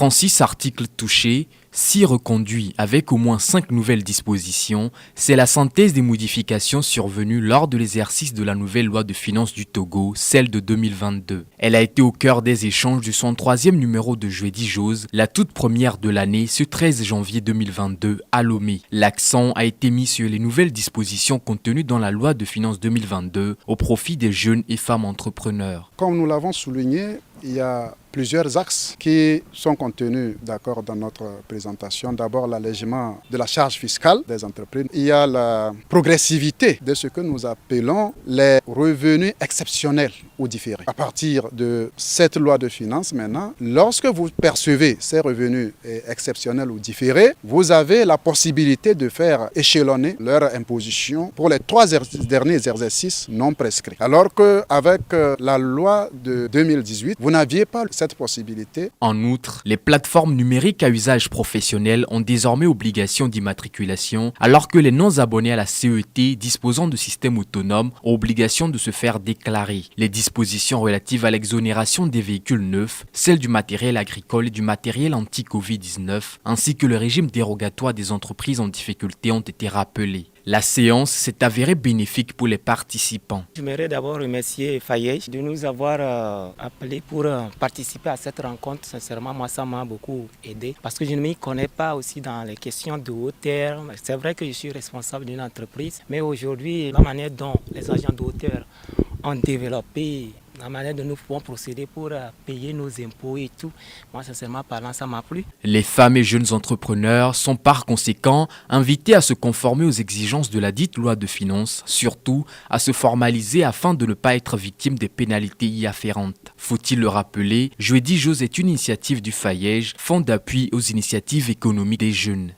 36 articles touchés, 6 reconduits avec au moins 5 nouvelles dispositions, c'est la synthèse des modifications survenues lors de l'exercice de la nouvelle loi de finances du Togo, celle de 2022. Elle a été au cœur des échanges du 103e numéro de Jeudi Jose, la toute première de l'année, ce 13 janvier 2022 à Lomé. L'accent a été mis sur les nouvelles dispositions contenues dans la loi de finances 2022 au profit des jeunes et femmes entrepreneurs. Comme nous l'avons souligné, il y a plusieurs axes qui sont contenus dans notre présentation. D'abord, l'allègement de la charge fiscale des entreprises. Il y a la progressivité de ce que nous appelons les revenus exceptionnels ou différés. À partir de cette loi de finances maintenant, lorsque vous percevez ces revenus exceptionnels ou différés, vous avez la possibilité de faire échelonner leur imposition pour les 3 derniers exercices non prescrits. Alors qu'avec la loi de 2018, vous n'aviez pas cette possibilité. En outre, les plateformes numériques à usage professionnel ont désormais obligation d'immatriculation, alors que les non-abonnés à la CET disposant de systèmes autonomes ont obligation de se faire déclarer. Les dispositions relatives à l'exonération des véhicules neufs, celles du matériel agricole et du matériel anti-Covid-19, ainsi que le régime dérogatoire des entreprises en difficulté ont été rappelées. La séance s'est avérée bénéfique pour les participants. J'aimerais d'abord remercier Fayej de nous avoir appelés pour participer à cette rencontre. Sincèrement, moi, ça m'a beaucoup aidé parce que je ne m'y connais pas aussi dans les questions de haut terme. C'est vrai que je suis responsable d'une entreprise, mais aujourd'hui, la manière dont les agents de hauteur ont développé la manière dont nous pouvons procéder pour payer nos impôts et tout, moi, sincèrement parlant, ça m'a plu. Les femmes et jeunes entrepreneurs sont par conséquent invités à se conformer aux exigences de la dite loi de finances, surtout à se formaliser afin de ne pas être victime des pénalités y afférentes. Faut-il le rappeler, Jeudi Jose est une initiative du Fayej, Fonds d'appui aux initiatives économiques des jeunes.